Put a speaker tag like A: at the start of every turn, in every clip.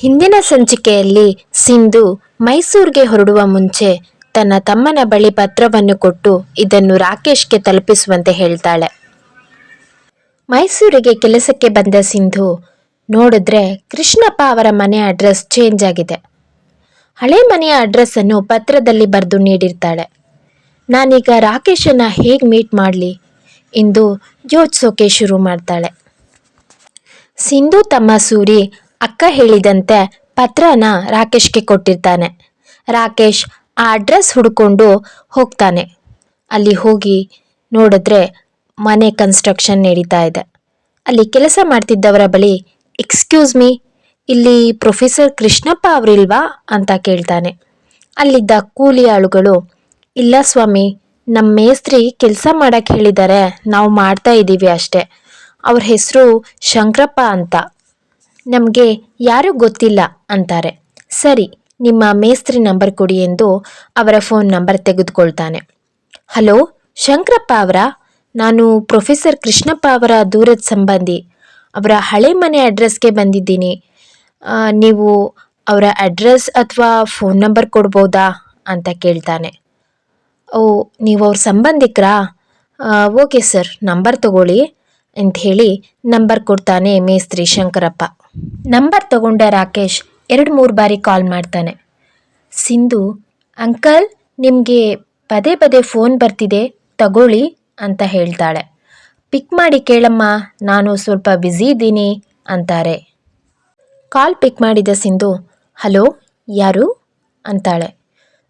A: ಹಿಂದಿನ ಸಂಚಿಕೆಯಲ್ಲಿ ಸಿಂಧು ಮೈಸೂರಿಗೆ ಹೊರಡುವ ಮುಂಚೆ ತನ್ನ ತಮ್ಮನ ಬಳಿ ಪತ್ರವನ್ನು ಕೊಟ್ಟು ಇದನ್ನು ರಾಕೇಶ್ಗೆ ತಲುಪಿಸುವಂತೆ ಹೇಳ್ತಾಳೆ. ಮೈಸೂರಿಗೆ ಕೆಲಸಕ್ಕೆ ಬಂದ ಸಿಂಧು ನೋಡಿದ್ರೆ ಕೃಷ್ಣಪ್ಪ ಅವರ ಮನೆ ಅಡ್ರೆಸ್ ಚೇಂಜ್ ಆಗಿದೆ. ಹಳೆ ಮನೆಯ ಅಡ್ರೆಸ್ ಅನ್ನು ಪತ್ರದಲ್ಲಿ ಬರೆದು ನೀಡಿರ್ತಾಳೆ. ನಾನೀಗ ರಾಕೇಶನ್ನ ಹೇಗೆ ಮೀಟ್ ಮಾಡಲಿ ಎಂದು ಯೋಚಿಸೋಕೆ ಶುರು ಮಾಡ್ತಾಳೆ. ಸಿಂಧು ತಮ್ಮ ಸೂರಿ ಅಕ್ಕ ಹೇಳಿದಂತೆ ಪತ್ರನ ರಾಕೇಶ್ಗೆ ಕೊಟ್ಟಿರ್ತಾನೆ. ರಾಕೇಶ್ ಆ ಅಡ್ರೆಸ್ ಹುಡ್ಕೊಂಡು ಹೋಗ್ತಾನೆ. ಅಲ್ಲಿ ಹೋಗಿ ನೋಡಿದ್ರೆ ಮನೆ ಕನ್ಸ್ಟ್ರಕ್ಷನ್ ನಡೀತಾ ಇದೆ. ಅಲ್ಲಿ ಕೆಲಸ ಮಾಡ್ತಿದ್ದವರ ಬಳಿ ಎಕ್ಸ್ಕ್ಯೂಸ್ ಮೀ, ಇಲ್ಲಿ ಪ್ರೊಫೆಸರ್ ಕೃಷ್ಣಪ್ಪ ಅವರಿಲ್ವಾ ಅಂತ ಕೇಳ್ತಾನೆ. ಅಲ್ಲಿದ್ದ ಕೂಲಿ ಆಳುಗಳು, ಇಲ್ಲ ಸ್ವಾಮಿ, ನಮ್ಮ ಮೇಸ್ತ್ರಿ ಕೆಲಸ ಮಾಡಕ್ಕೆ ಹೇಳಿದ್ದಾರೆ, ನಾವು ಮಾಡ್ತಾ ಇದ್ದೀವಿ ಅಷ್ಟೇ. ಅವ್ರ ಹೆಸರು ಶಂಕರಪ್ಪ ಅಂತ, ನಮಗೆ ಯಾರೂ ಗೊತ್ತಿಲ್ಲ ಅಂತಾರೆ. ಸರಿ, ನಿಮ್ಮ ಮೇಸ್ತ್ರಿ ನಂಬರ್ ಕೊಡಿ ಎಂದು ಅವರ ಫೋನ್ ನಂಬರ್ ತೆಗೆದುಕೊಳ್ತಾನೆ. ಹಲೋ, ಶಂಕರಪ್ಪ ಅವರಾ? ನಾನು ಪ್ರೊಫೆಸರ್ ಕೃಷ್ಣಪ್ಪ ಅವರ ದೂರದ ಸಂಬಂಧಿ. ಅವರ ಹಳೆ ಮನೆ ಅಡ್ರೆಸ್ಗೆ ಬಂದಿದ್ದೀನಿ. ನೀವು ಅವರ ಅಡ್ರೆಸ್ ಅಥವಾ ಫೋನ್ ನಂಬರ್ ಕೊಡ್ಬೋದಾ ಅಂತ ಕೇಳ್ತಾನೆ. ಓ, ನೀವು ಅವ್ರ ಸಂಬಂಧಿಕರಾ? ಓಕೆ ಸರ್, ನಂಬರ್ ತಗೊಳ್ಳಿ ಅಂತ ಹೇಳಿ ನಂಬರ್ ಕೊಡ್ತಾನೆ ಮೇಸ್ತ್ರಿ ಶಂಕರಪ್ಪ. ನಂಬರ್ ತಗೊಂಡ ರಾಕೇಶ್ 2-3 ಬಾರಿ ಕಾಲ್ ಮಾಡ್ತಾನೆ. ಸಿಂಧು, ಅಂಕಲ್, ನಿಮಗೆ ಪದೇ ಪದೇ ಫೋನ್ ಬರ್ತಿದೆ, ತಗೊಳ್ಳಿ ಅಂತ ಹೇಳ್ತಾಳೆ. ಪಿಕ್ ಮಾಡಿ ಕೇಳಮ್ಮ, ನಾನು ಸ್ವಲ್ಪ ಬ್ಯುಸಿ ಇದ್ದೀನಿ ಅಂತಾರೆ. ಕಾಲ್ ಪಿಕ್ ಮಾಡಿದ ಸಿಂಧು, ಹಲೋ, ಯಾರು ಅಂತಾಳೆ.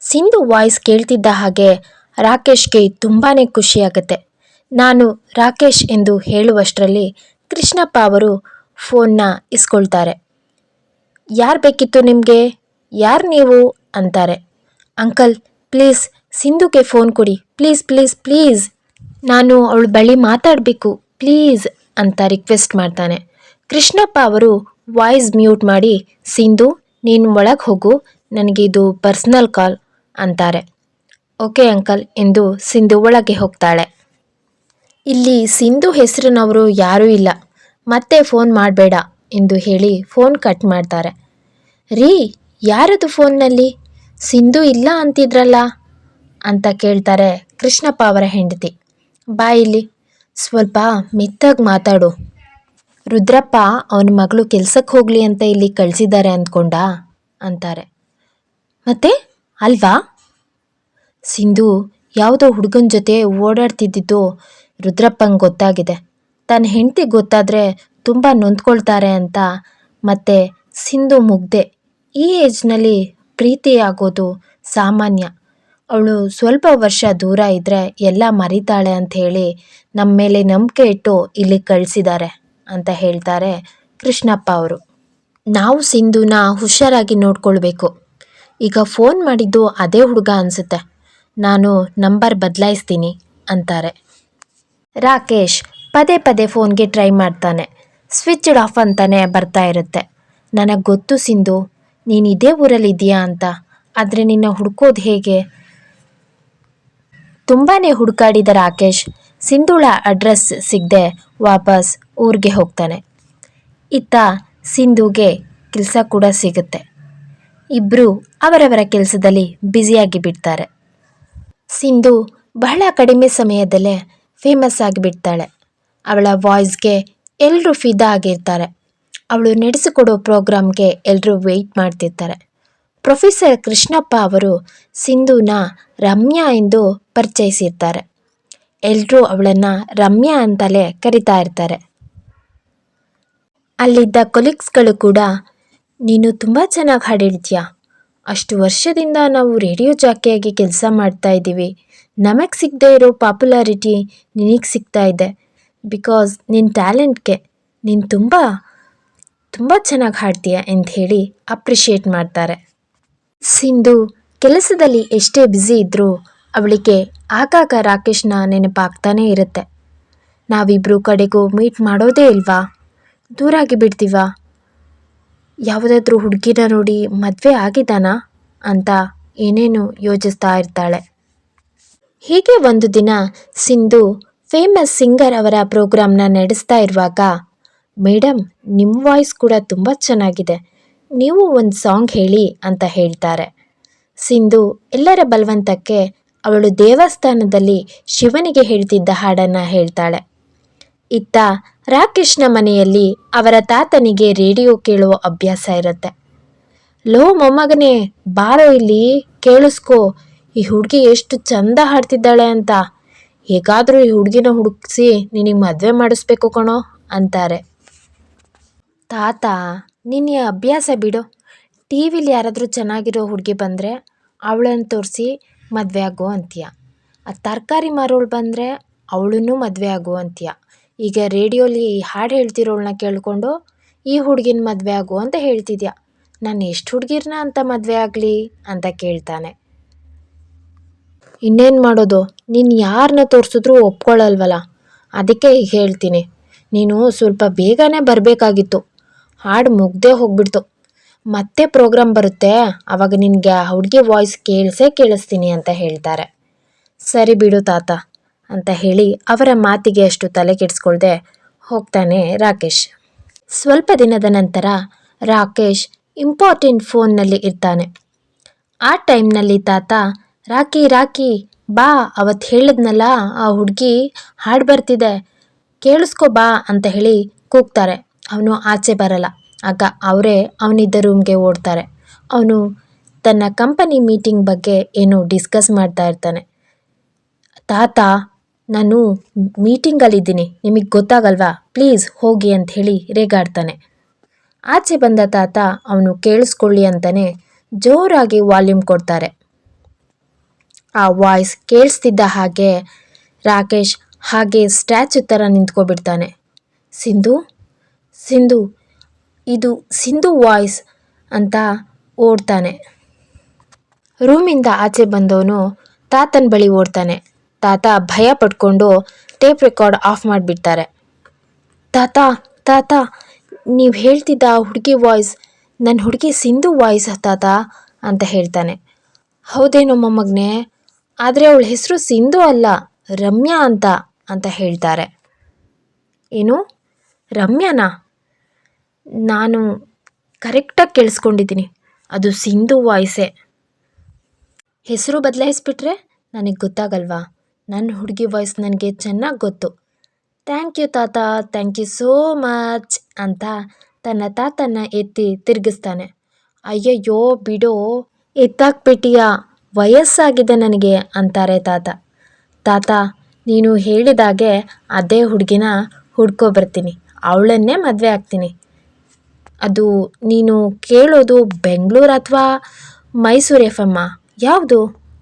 A: ಸಿಂಧು ವಾಯ್ಸ್ ಕೇಳ್ತಿದ್ದ ಹಾಗೆ ರಾಕೇಶ್ಗೆ ತುಂಬಾ ಖುಷಿಯಾಗುತ್ತೆ. ನಾನು ರಾಕೇಶ್ ಎಂದು ಹೇಳುವಷ್ಟರಲ್ಲಿ ಕೃಷ್ಣಪ್ಪ ಅವರು ಫೋನ್ನ ಇಸ್ಕೊಳ್ತಾರೆ. ಯಾರು ಬೇಕಿತ್ತು ನಿಮಗೆ? ಯಾರು ನೀವು ಅಂತಾರೆ. ಅಂಕಲ್, ಪ್ಲೀಸ್ ಸಿಂಧುಗೆ ಫೋನ್ ಕೊಡಿ, ಪ್ಲೀಸ್ ಪ್ಲೀಸ್ ಪ್ಲೀಸ್, ನಾನು ಅವಳ ಬಳಿ ಮಾತಾಡಬೇಕು ಪ್ಲೀಸ್ ಅಂತ ರಿಕ್ವೆಸ್ಟ್ ಮಾಡ್ತಾನೆ. ಕೃಷ್ಣಪ್ಪ ಅವರು ವಾಯ್ಸ್ ಮ್ಯೂಟ್ ಮಾಡಿ, ಸಿಂಧು ನೀನು ಒಳಗೆ ಹೋಗು, ನನಗೆ ಇದು ಪರ್ಸ್ನಲ್ ಕಾಲ್ ಅಂತಾರೆ. ಓಕೆ ಅಂಕಲ್ ಎಂದು ಸಿಂಧು ಒಳಗೆ ಹೋಗ್ತಾಳೆ. ಇಲ್ಲಿ ಸಿಂಧು ಹೆಸರಿನವರು ಯಾರೂ ಇಲ್ಲ, ಮತ್ತೆ ಫೋನ್ ಮಾಡಬೇಡ ಎಂದು ಹೇಳಿ ಫೋನ್ ಕಟ್ ಮಾಡ್ತಾರೆ. ರೀ, ಯಾರದು ಫೋನ್ನಲ್ಲಿ? ಸಿಂಧು ಇಲ್ಲ ಅಂತಿದ್ರಲ್ಲ ಅಂತ ಕೇಳ್ತಾರೆ ಕೃಷ್ಣಪ್ಪ ಅವರ ಹೆಂಡತಿ. ಬಾ ಇಲ್ಲಿ, ಸ್ವಲ್ಪ ಮೆತ್ತಾಗಿ ಮಾತಾಡು. ರುದ್ರಪ್ಪ ಅವನ ಮಗಳು ಕೆಲ್ಸಕ್ಕೆ ಹೋಗಲಿ ಅಂತ ಇಲ್ಲಿ ಕಳಿಸಿದ್ದಾರೆ ಅಂದ್ಕೊಂಡ ಅಂತಾರೆ. ಮತ್ತೆ ಅಲ್ವಾ? ಸಿಂಧು ಯಾವುದೋ ಹುಡುಗನ ಜೊತೆ ಓಡಾಡ್ತಿದ್ದಿದ್ದು ರುದ್ರಪ್ಪಂಗೆ ಗೊತ್ತಾಗಿದೆ. ತನ್ನ ಹೆಂಡತಿ ಗೊತ್ತಾದರೆ ತುಂಬ ನೊಂದ್ಕೊಳ್ತಾರೆ ಅಂತ. ಮತ್ತೆ ಸಿಂಧು ಮುಗ್ದೆ, ಈ ಏಜ್ನಲ್ಲಿ ಪ್ರೀತಿ ಆಗೋದು ಸಾಮಾನ್ಯ. ಅವಳು ಸ್ವಲ್ಪ ವರ್ಷ ದೂರ ಇದ್ದರೆ ಎಲ್ಲ ಮರಿತಾಳೆ ಅಂತ ಹೇಳಿ ನಮ್ಮ ಮೇಲೆ ನಂಬಿಕೆ ಇಟ್ಟು ಇಲ್ಲಿ ಕಳಿಸಿದ್ದಾರೆ ಅಂತ ಹೇಳ್ತಾರೆ ಕೃಷ್ಣಪ್ಪ ಅವರು. ನಾವು ಸಿಂಧುನ ಹುಷಾರಾಗಿ ನೋಡ್ಕೊಳ್ಬೇಕು. ಈಗ ಫೋನ್ ಮಾಡಿದ್ದು ಅದೇ ಹುಡುಗ ಅನಿಸುತ್ತೆ, ನಾನು ನಂಬರ್ ಬದಲಾಯಿಸ್ತೀನಿ ಅಂತಾರೆ. ರಾಕೇಶ್ ಪದೇ ಪದೇ ಫೋನ್ಗೆ ಟ್ರೈ ಮಾಡ್ತಾನೆ. ಸ್ವಿಚ್ಡ್ ಆಫ್ ಅಂತಾನೆ ಬರ್ತಾ ಇರುತ್ತೆ. ನನಗೆ ಗೊತ್ತು ಸಿಂಧು, ನೀನು ಇದೇ ಊರಲ್ಲಿದ್ದೀಯಾ ಅಂತ, ಆದರೆ ನಿನ್ನ ಹುಡ್ಕೋದು ಹೇಗೆ? ತುಂಬಾ ಹುಡುಕಾಡಿದ ರಾಕೇಶ್ ಸಿಂಧುಳ ಅಡ್ರೆಸ್ ಸಿಗದೆ ವಾಪಸ್ ಊರಿಗೆ ಹೋಗ್ತಾನೆ. ಇತ್ತ ಸಿಂಧುಗೆ ಕೆಲಸ ಕೂಡ ಸಿಗುತ್ತೆ. ಇಬ್ಬರು ಅವರವರ ಕೆಲಸದಲ್ಲಿ ಬ್ಯುಸಿಯಾಗಿ ಬಿಡ್ತಾರೆ. ಸಿಂಧು ಬಹಳ ಕಡಿಮೆ ಸಮಯದಲ್ಲೇ ಫೇಮಸ್ ಆಗಿಬಿಡ್ತಾಳೆ. ಅವಳ ವಾಯ್ಸ್ಗೆ ಎಲ್ಲರೂ ಫಿದಾ ಆಗಿರ್ತಾರೆ. ಅವಳು ನಡೆಸಿಕೊಡೋ ಪ್ರೋಗ್ರಾಮ್ಗೆ ಎಲ್ಲರೂ ವೆಯ್ಟ್ ಮಾಡ್ತಿರ್ತಾರೆ. ಪ್ರೊಫೆಸರ್ ಕೃಷ್ಣಪ್ಪ ಅವರು ಸಿಂಧುನ ರಮ್ಯಾ ಎಂದು ಪರಿಚಯಿಸಿರ್ತಾರೆ. ಎಲ್ಲರೂ ಅವಳನ್ನು ರಮ್ಯಾ ಅಂತಲೇ ಕರಿತಾ ಇರ್ತಾರೆ. ಅಲ್ಲಿದ್ದ ಕೊಲೀಗ್ಸ್ಗಳು ಕೂಡ, ನೀನು ತುಂಬ ಚೆನ್ನಾಗಿ ಹಾಡು ಹೇಳ್ತೀಯಾ, ಅಷ್ಟು ವರ್ಷದಿಂದ ನಾವು ರೇಡಿಯೋ ಜಾಕಿಯಾಗಿ ಕೆಲಸ ಮಾಡ್ತಾ ಇದ್ದೀವಿ, ನಮಗೆ ಸಿಗದೆ ಇರೋ ಪಾಪ್ಯುಲಾರಿಟಿ ನಿನಗೆ ಸಿಗ್ತಾ ಇದೆ, ಬಿಕಾಸ್ ನಿನ್ನ ಟ್ಯಾಲೆಂಟ್ಗೆ ನೀನು ತುಂಬ ತುಂಬ ಚೆನ್ನಾಗಿ ಹಾಡ್ತೀಯ ಅಂತ ಹೇಳಿ ಅಪ್ರಿಷಿಯೇಟ್ ಮಾಡ್ತಾರೆ. ಸಿಂಧು ಕೆಲಸದಲ್ಲಿ ಎಷ್ಟೇ ಬ್ಯುಸಿ ಇದ್ದರೂ ಅವಳಿಗೆ ಆಗಾಗ ರಾಕೇಶ್ನ ನೆನಪಾಗ್ತಾನೇ ಇರುತ್ತೆ. ನಾವಿಬ್ಬರು ಕಡೆಗೂ ಮೀಟ್ ಮಾಡೋದೇ ಇಲ್ವಾ? ದೂರಾಗಿ ಬಿಡ್ತೀವಾ? ಯಾವುದಾದ್ರೂ ಹುಡುಗಿನ ನೋಡಿ ಮದುವೆ ಆಗಿದ್ದಾನಾ ಅಂತ ಏನೇನು ಯೋಚಿಸ್ತಾ ಇರ್ತಾಳೆ. ಹೀಗೆ ಒಂದು ದಿನ ಸಿಂಧು ಫೇಮಸ್ ಸಿಂಗರ್ ಅವರ ಪ್ರೋಗ್ರಾಮ್ನ ನಡೆಸ್ತಾ ಇರುವಾಗ, ಮೇಡಮ್, ನಿಮ್ಮ ವಾಯ್ಸ್ ಕೂಡ ತುಂಬ ಚೆನ್ನಾಗಿದೆ, ನೀವು ಒಂದು ಸಾಂಗ್ ಹೇಳಿ ಅಂತ ಹೇಳ್ತಾರೆ. ಸಿಂಧು ಎಲ್ಲರ ಬಲವಂತಕ್ಕೆ ಅವಳು ದೇವಸ್ಥಾನದಲ್ಲಿ ಶಿವನಿಗೆ ಹೇಳ್ತಿದ್ದ ಹಾಡನ್ನು ಹೇಳ್ತಾಳೆ. ಇತ್ತ ರಾಕೇಶ್ನ ಮನೆಯಲ್ಲಿ ಅವರ ತಾತನಿಗೆ ರೇಡಿಯೋ ಕೇಳುವ ಅಭ್ಯಾಸ ಇರುತ್ತೆ. ಲೋ ಮೊಮ್ಮಗನೇ, ಬಾರೋ ಇಲ್ಲಿ ಕೇಳಿಸ್ಕೊ, ಈ ಹುಡುಗಿ ಎಷ್ಟು ಚಂದ ಹಾಡ್ತಿದ್ದಾಳೆ ಅಂತ. ಹೇಗಾದರೂ ಈ ಹುಡುಗಿನ ಹುಡುಕಿಸಿ ನಿನಗೆ ಮದುವೆ ಮಾಡಿಸ್ಬೇಕು ಕಣೋ ಅಂತಾರೆ. ತಾತ, ನಿನ್ನ ಅಭ್ಯಾಸ ಬಿಡು. ಟಿ ವಿಲಿ ಯಾರಾದರೂ ಚೆನ್ನಾಗಿರೋ ಹುಡುಗಿ ಬಂದರೆ ಅವಳನ್ನು ತೋರಿಸಿ ಮದುವೆ ಆಗೋ ಅಂತೀಯ. ಆ ತರಕಾರಿ ಮಾರೋಳು ಬಂದರೆ ಅವಳನ್ನೂ ಮದುವೆ ಆಗೋ ಅಂತೀಯ. ಈಗ ರೇಡಿಯೋಲಿ ಹಾಡು ಹೇಳ್ತಿರೋಳನ್ನ ಕೇಳಿಕೊಂಡು ಈ ಹುಡುಗಿನ ಮದುವೆ ಆಗೋ ಅಂತ ಹೇಳ್ತಿದ್ಯಾ. ನಾನು ಎಷ್ಟು ಹುಡುಗಿರ್ನ ಅಂತ ಮದುವೆ ಆಗಲಿ ಅಂತ ಕೇಳ್ತಾನೆ. ಇನ್ನೇನು ಮಾಡೋದು, ನೀನು ಯಾರನ್ನ ತೋರಿಸಿದ್ರೂ ಒಪ್ಕೊಳ್ಳಲ್ವಲ್ಲ, ಅದಕ್ಕೆ ಈಗ ಹೇಳ್ತೀನಿ. ನೀನು ಸ್ವಲ್ಪ ಬೇಗನೆ ಬರಬೇಕಾಗಿತ್ತು. ಹಾಡು ಮುಗ್ದೇ ಹೋಗ್ಬಿಡ್ತು. ಮತ್ತೆ ಪ್ರೋಗ್ರಾಮ್ ಬರುತ್ತೆ, ಆವಾಗ ನಿನಗೆ ಆ ಹುಡುಗಿ ವಾಯ್ಸ್ ಕೇಳಿಸ್ತೀನಿ ಅಂತ ಹೇಳ್ತಾರೆ. ಸರಿ ಬಿಡು ತಾತ ಅಂತ ಹೇಳಿ ಅವರ ಮಾತಿಗೆ ಅಷ್ಟು ತಲೆ ಕೆಡಿಸ್ಕೊಳ್ದೆ ಹೋಗ್ತಾನೆ ರಾಕೇಶ್. ಸ್ವಲ್ಪ ದಿನದ ನಂತರ ರಾಕೇಶ್ ಇಂಪಾರ್ಟೆಂಟ್ ಫೋನ್ನಲ್ಲಿ ಇರ್ತಾನೆ. ಆ ಟೈಮ್ನಲ್ಲಿ ತಾತ, ರಾಕಿ ಬಾ, ಅವತ್ತು ಹೇಳಿದ್ನಲ್ಲ ಆ ಹುಡುಗಿ ಹಾಡು ಬರ್ತಿದೆ, ಕೇಳಿಸ್ಕೊ ಬಾ ಅಂತ ಹೇಳಿ ಕೂಗ್ತಾರೆ. ಅವನು ಆಚೆ ಬರಲ್ಲ. ಆಗ ಅವರೇ ಅವನಿದ್ದ ರೂಮ್ಗೆ ಓಡ್ತಾರೆ. ಅವನು ತನ್ನ ಕಂಪನಿ ಮೀಟಿಂಗ್ ಬಗ್ಗೆ ಏನೋ ಡಿಸ್ಕಸ್ ಮಾಡ್ತಾ ಇರ್ತಾನೆ. ತಾತ, ನಾನು ಮೀಟಿಂಗಲ್ಲಿದ್ದೀನಿ, ನಿಮಗೆ ಗೊತ್ತಾಗಲ್ವಾ, ಪ್ಲೀಸ್ ಹೋಗಿ ಅಂತ ಹೇಳಿ ರೇಗಾಡ್ತಾನೆ. ಆಚೆ ಬಂದ ತಾತ ಅವನು ಕೇಳಿಸ್ಕೊಳ್ಳಿ ಅಂತಾನೆ ಜೋರಾಗಿ ವಾಲ್ಯೂಮ್ ಕೊಡ್ತಾರೆ. ಆ ವಾಯ್ಸ್ ಕೇಳಿಸ್ತಿದ್ದ ಹಾಗೆ ರಾಕೇಶ್ ಹಾಗೆ ಸ್ಟ್ಯಾಚ್ಯು ಥರ ನಿಂತ್ಕೊಬಿಡ್ತಾನೆ. ಸಿಂಧು ಸಿಂಧು ಇದು ಸಿಂಧು ವಾಯ್ಸ್ ಅಂತ ಓಡ್ತಾನೆ. ರೂಮಿಂದ ಆಚೆ ಬಂದವನು ತಾತನ ಬಳಿ ಓಡ್ತಾನೆ. ತಾತ ಭಯ ಪಡ್ಕೊಂಡು ಟೇಪ್ ರೆಕಾರ್ಡ್ ಆಫ್ ಮಾಡಿಬಿಡ್ತಾರೆ. ತಾತ ತಾತ, ನೀವು ಹೇಳ್ತಿದ್ದ ಆ ಹುಡುಗಿ ವಾಯ್ಸ್ ನನ್ನ ಹುಡುಗಿ ಸಿಂಧು ವಾಯ್ಸ್ ತಾತ ಅಂತ ಹೇಳ್ತಾನೆ. ಹೌದೇನೋ ಮೊಮ್ಮಗನೇ, ಆದರೆ ಅವಳ ಹೆಸರು ಸಿಂಧು ಅಲ್ಲ, ರಮ್ಯಾ ಅಂತ ಹೇಳ್ತಾರೆ. ಏನು, ರಮ್ಯಾನಾ? ನಾನು ಕರೆಕ್ಟಾಗಿ ಕೇಳಿಸ್ಕೊಂಡಿದ್ದೀನಿ, ಅದು ಸಿಂಧು ವಾಯ್ಸೇ. ಹೆಸರು ಬದಲಾಯಿಸ್ಬಿಟ್ರೆ ನನಗೆ ಗೊತ್ತಾಗಲ್ವಾ? ನನ್ನ ಹುಡುಗಿ ವಾಯ್ಸ್ ನನಗೆ ಚೆನ್ನಾಗಿ ಗೊತ್ತು. ಥ್ಯಾಂಕ್ ಯು ತಾತ, ಥ್ಯಾಂಕ್ ಯು ಸೋ ಮಚ್ ಅಂತ ತನ್ನ ತಾತನ ಎತ್ತಿ ತಿರುಗಿಸ್ತಾನೆ. ಅಯ್ಯಯ್ಯೋ ಬಿಡೋ, ಎತ್ತಾಕ್ಬಿಟ್ಟಿಯಾ, ವಯಸ್ಸಾಗಿದೆ ನನಗೆ ಅಂತಾರೆ ತಾತ. ತಾತ, ನೀನು ಹೇಳಿದಾಗೆ ಅದೇ ಹುಡುಗಿನ ಹುಡ್ಕೊಬರ್ತೀನಿ, ಅವಳನ್ನೇ ಮದುವೆ ಆಗ್ತೀನಿ. ಅದು ನೀನು ಕೇಳೋದು ಬೆಂಗಳೂರು ಅಥವಾ ಮೈಸೂರು ಎಫ್.ಎಮ್ ಯಾವುದು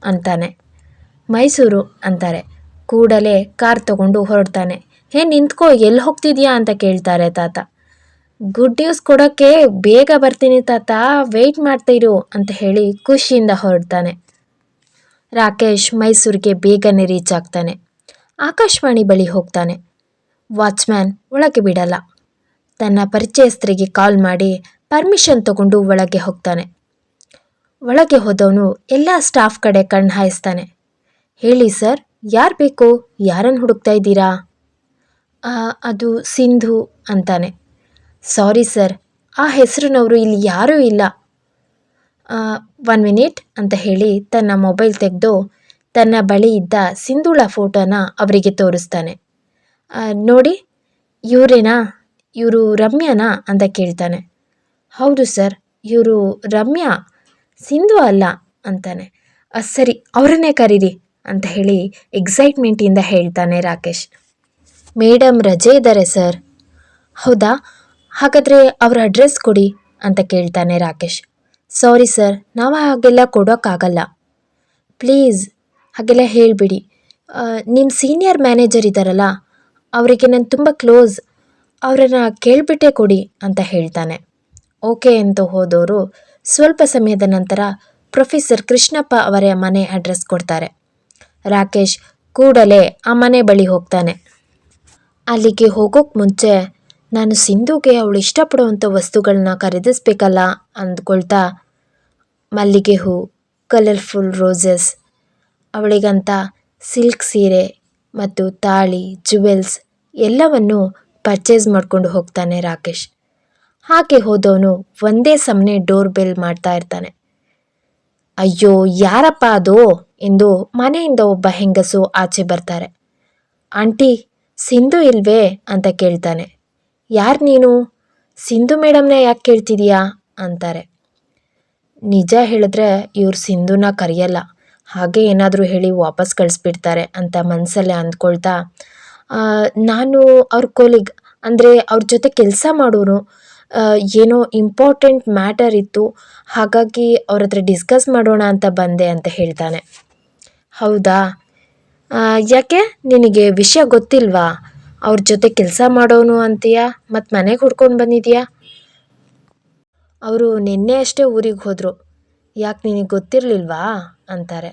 A: ಅಂತಾನೆ. ಮೈಸೂರು ಅಂತಾರೆ. ಕೂಡಲೇ ಕಾರ್ ತಗೊಂಡು ಹೊರಡ್ತಾನೆ. ನಿಂತ್ಕೋ, ಎಲ್ಲಿ ಹೋಗ್ತಿದ್ಯಾ ಅಂತ ಕೇಳ್ತಾರೆ ತಾತ. ಗುಡ್ ನ್ಯೂಸ್ ಕೊಡೋಕ್ಕೆ ಬೇಗ ಬರ್ತೀನಿ ತಾತ, ವೆಯ್ಟ್ ಮಾಡ್ತಿರು ಅಂತ ಹೇಳಿ ಖುಷಿಯಿಂದ ಹೊರಡ್ತಾನೆ. ರಾಕೇಶ್ ಮೈಸೂರಿಗೆ ಬೇಗನೆ ರೀಚ್ ಆಗ್ತಾನೆ. ಆಕಾಶವಾಣಿ ಬಳಿ ಹೋಗ್ತಾನೆ. ವಾಚ್ಮ್ಯಾನ್ ಒಳಗೆ ಬಿಡಲ್ಲ. ತನ್ನ ಪರಿಚಯಸ್ಥರಿಗೆ ಕಾಲ್ ಮಾಡಿ ಪರ್ಮಿಷನ್ ತಗೊಂಡು ಒಳಗೆ ಹೋಗ್ತಾನೆ. ಒಳಗೆ ಹೋದವನು ಎಲ್ಲ ಸ್ಟಾಫ್ ಕಡೆ ಕಣ್ಣು ಹಾಯಿಸ್ತಾನೆ. ಹೇಳಿ ಸರ್, ಯಾರು ಬೇಕು, ಯಾರನ್ನು ಹುಡುಕ್ತಾ ಇದ್ದೀರಾ? ಅದು ಸಿಂಧು ಅಂತಾನೆ. ಸಾರಿ ಸರ್, ಆ ಹೆಸರಿನವರು ಇಲ್ಲಿ ಯಾರೂ ಇಲ್ಲ. 1 ಮಿನಿಟ್ ಅಂತ ಹೇಳಿ ತನ್ನ ಮೊಬೈಲ್ ತೆಗೆದು ತನ್ನ ಬಳಿ ಇದ್ದ ಸಿಂಧುಳ ಫೋಟೋನ ಅವರಿಗೆ ತೋರಿಸ್ತಾನೆ. ನೋಡಿ, ಇವರೇನಾ, ಇವರು ರಮ್ಯಾನಾ ಅಂತ ಕೇಳ್ತಾನೆ. ಹೌದು ಸರ್, ಇವರು ರಮ್ಯಾ, ಸಿಂಧು ಅಲ್ಲ ಅಂತಾನೆ. ಸರಿ, ಅವರನ್ನೇ ಕರೀರಿ ಅಂತ ಹೇಳಿ ಎಕ್ಸೈಟ್ಮೆಂಟಿಂದ ಹೇಳ್ತಾನೆ ರಾಕೇಶ್. ಮೇಡಮ್ ರಜೆ ಇದ್ದಾರೆ ಸರ್. ಹೌದಾ, ಹಾಗಾದರೆ ಅವರ ಅಡ್ರೆಸ್ ಕೊಡಿ ಅಂತ ಕೇಳ್ತಾನೆ ರಾಕೇಶ್. ಸಾರಿ ಸರ್, ನಾವು ಹಾಗೆಲ್ಲ ಕೊಡೋಕ್ಕಾಗಲ್ಲ. ಪ್ಲೀಸ್ ಹಾಗೆಲ್ಲ ಹೇಳಿಬಿಡಿ. ನಿಮ್ಮ ಸೀನಿಯರ್ ಮ್ಯಾನೇಜರ್ ಇದ್ದಾರಲ್ಲ, ಅವರಿಗೆ ನಾನು ತುಂಬ ಕ್ಲೋಸ್, ಅವರನ್ನು ಕೇಳಿಬಿಟ್ಟೇ ಕೊಡಿ ಅಂತ ಹೇಳ್ತಾನೆ. ಓಕೆ ಅಂತ ಹೋದವರು ಸ್ವಲ್ಪ ಸಮಯದ ನಂತರ ಪ್ರೊಫೆಸರ್ ಕೃಷ್ಣಪ್ಪ ಅವರ ಮನೆ ಅಡ್ರೆಸ್ ಕೊಡ್ತಾರೆ. ರಾಕೇಶ್ ಕೂಡಲೇ ಆ ಮನೆ ಬಳಿ ಹೋಗ್ತಾನೆ. ಅಲ್ಲಿಗೆ ಹೋಗೋಕ್ಕೆ ಮುಂಚೆ ನಾನು ಸಿಂಧುಗೆ ಅವಳು ಇಷ್ಟಪಡುವಂಥ ವಸ್ತುಗಳನ್ನ ಖರೀದಿಸ್ಬೇಕಲ್ಲ ಅಂದ್ಕೊಳ್ತಾ ಮಲ್ಲಿಗೆ ಹೂ, ಕಲರ್ಫುಲ್ ರೋಸಸ್, ಅವಳಿಗಂತ ಸಿಲ್ಕ್ ಸೀರೆ ಮತ್ತು ತಾಳಿ, ಜುವೆಲ್ಸ್ ಎಲ್ಲವನ್ನು ಪರ್ಚೇಸ್ ಮಾಡಿಕೊಂಡು ಹೋಗ್ತಾನೆ ರಾಕೇಶ್. ಹಾಗೆ ಹೋದವನು ಒಂದೇ ಸಮನೆ ಡೋರ್ ಬೆಲ್ ಮಾಡ್ತಾ ಇರ್ತಾನೆ. ಅಯ್ಯೋ ಯಾರಪ್ಪ ಅದು ಎಂದು ಮನೆಯಿಂದ ಒಬ್ಬ ಹೆಂಗಸು ಆಚೆ ಬರ್ತಾರೆ. ಆಂಟಿ, ಸಿಂಧು ಇಲ್ವೇ ಅಂತ ಕೇಳ್ತಾನೆ. ಯಾರು ನೀನು? ಸಿಂಧು ಮೇಡಮ್ನ ಯಾಕೆ ಕೇಳ್ತಿದೀಯಾ ಅಂತಾರೆ. ನಿಜ ಹೇಳಿದ್ರೆ ಇವ್ರು ಸಿಂಧುನ ಕರೆಯಲ್ಲ, ಹಾಗೆ ಏನಾದರೂ ಹೇಳಿ ವಾಪಸ್ ಕಳಿಸ್ಬಿಡ್ತಾರೆ ಅಂತ ಮನಸ್ಸಲ್ಲೇ ಅಂದ್ಕೊಳ್ತಾ, ನಾನು ಅವ್ರ ಕೊಲಿಗ್ ಅಂದರೆ ಅವ್ರ ಜೊತೆ ಕೆಲಸ ಮಾಡೋನು, ಏನೋ ಇಂಪಾರ್ಟೆಂಟ್ ಮ್ಯಾಟರ್ ಇತ್ತು, ಹಾಗಾಗಿ ಅವ್ರ ಹತ್ರ ಡಿಸ್ಕಸ್ ಮಾಡೋಣ ಅಂತ ಬಂದೆ ಅಂತ ಹೇಳ್ತಾನೆ. ಹೌದಾ, ಯಾಕೆ ನಿನಗೆ ವಿಷಯ ಗೊತ್ತಿಲ್ವಾ? ಅವ್ರ ಜೊತೆ ಕೆಲಸ ಮಾಡೋನು ಅಂತೀಯಾ, ಮತ್ತು ಮನೆಗೆ ಹುಡ್ಕೊಂಡು ಬಂದಿದೀಯಾ? ಅವರು ನಿನ್ನೆ ಅಷ್ಟೇ ಊರಿಗೆ ಹೋದರು, ಯಾಕೆ ನಿನಗೆ ಗೊತ್ತಿರಲಿಲ್ವಾ ಅಂತಾರೆ.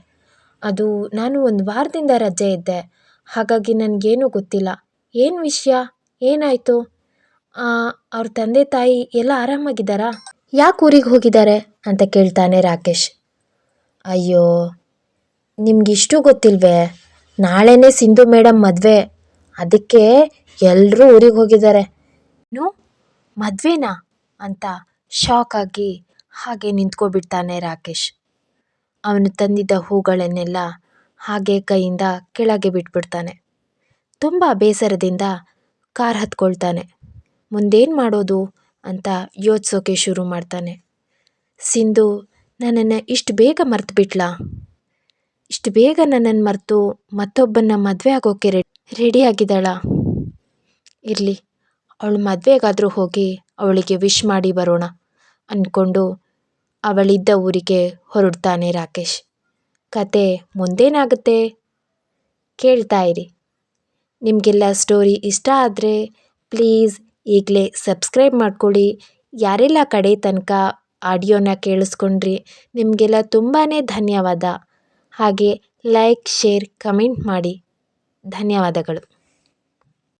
A: ಅದು ನಾನು ಒಂದು ವಾರದಿಂದ ರಜೆ ಇದ್ದೆ, ಹಾಗಾಗಿ ನನಗೇನೂ ಗೊತ್ತಿಲ್ಲ. ಏನು ವಿಷಯ, ಏನಾಯಿತು? ಅವ್ರ ತಂದೆ ತಾಯಿ ಎಲ್ಲ ಆರಾಮಾಗಿದ್ದಾರಾ? ಯಾಕೆ ಊರಿಗೆ ಹೋಗಿದ್ದಾರೆ ಅಂತ ಕೇಳ್ತಾನೆ ರಾಕೇಶ್. ಅಯ್ಯೋ, ನಿಮಗಿಷ್ಟು ಗೊತ್ತಿಲ್ವೇ? ನಾಳೆನೇ ಸಿಂಧು ಮೇಡಮ್ ಮದುವೆ, ಅದಕ್ಕೆ ಎಲ್ಲರೂ ಊರಿಗೆ ಹೋಗಿದ್ದಾರೆ. ಏನು, ಮದುವೆನಾ ಅಂತ ಶಾಕ್ ಆಗಿ ಹಾಗೆ ನಿಂತ್ಕೊಬಿಡ್ತಾನೆ ರಾಕೇಶ್. ಅವನು ತಂದಿದ್ದ ಹೂಗಳನ್ನೆಲ್ಲ ಹಾಗೆ ಕೈಯಿಂದ ಕೆಳಗೆ ಬಿಟ್ಬಿಡ್ತಾನೆ. ತುಂಬ ಬೇಸರದಿಂದ ಕಾರ್ ಹತ್ಕೊಳ್ತಾನೆ. ಮುಂದೇನು ಮಾಡೋದು ಅಂತ ಯೋಚಿಸೋಕೆ ಶುರು ಮಾಡ್ತಾನೆ. ಸಿಂಧು ನನ್ನನ್ನು ಇಷ್ಟು ಬೇಗ ಮರ್ತು ಬಿಟ್ಲಾ? ಇಷ್ಟು ಬೇಗ ನನ್ನನ್ನು ಮರೆತು ಮತ್ತೊಬ್ಬನ ಮದುವೆ ಆಗೋಕ್ಕೆ ರೆಡಿಯಾಗಿದ್ದಾಳ? ಇರಲಿ, ಅವಳು ಮದುವೆಗಾದರೂ ಹೋಗಿ ಅವಳಿಗೆ ವಿಶ್ ಮಾಡಿ ಬರೋಣ ಅಂದ್ಕೊಂಡು ಅವಳಿದ್ದ ಊರಿಗೆ ಹೊರಡ್ತಾನೆ ರಾಕೇಶ್. ಕತೆ ಮುಂದೇನಾಗುತ್ತೆ ಕೇಳ್ತಾ ಇರಿ. ನಿಮಗೆಲ್ಲ ಸ್ಟೋರಿ ಇಷ್ಟ ಆದರೆ ಪ್ಲೀಸ್ ಈಗಲೇ ಸಬ್ಸ್ಕ್ರೈಬ್ ಮಾಡ್ಕೊಳ್ಳಿ. ಯಾರೆಲ್ಲ ಕಡೆ ತನಕ ಆಡಿಯೋನ ಕೇಳಿಸ್ಕೊಂಡ್ರಿ ನಿಮಗೆಲ್ಲ ತುಂಬಾ ಧನ್ಯವಾದ. ಹಾಗೆ ಲೈಕ್, ಶೇರ್, ಕಮೆಂಟ್ ಮಾಡಿ. ಧನ್ಯವಾದಗಳು.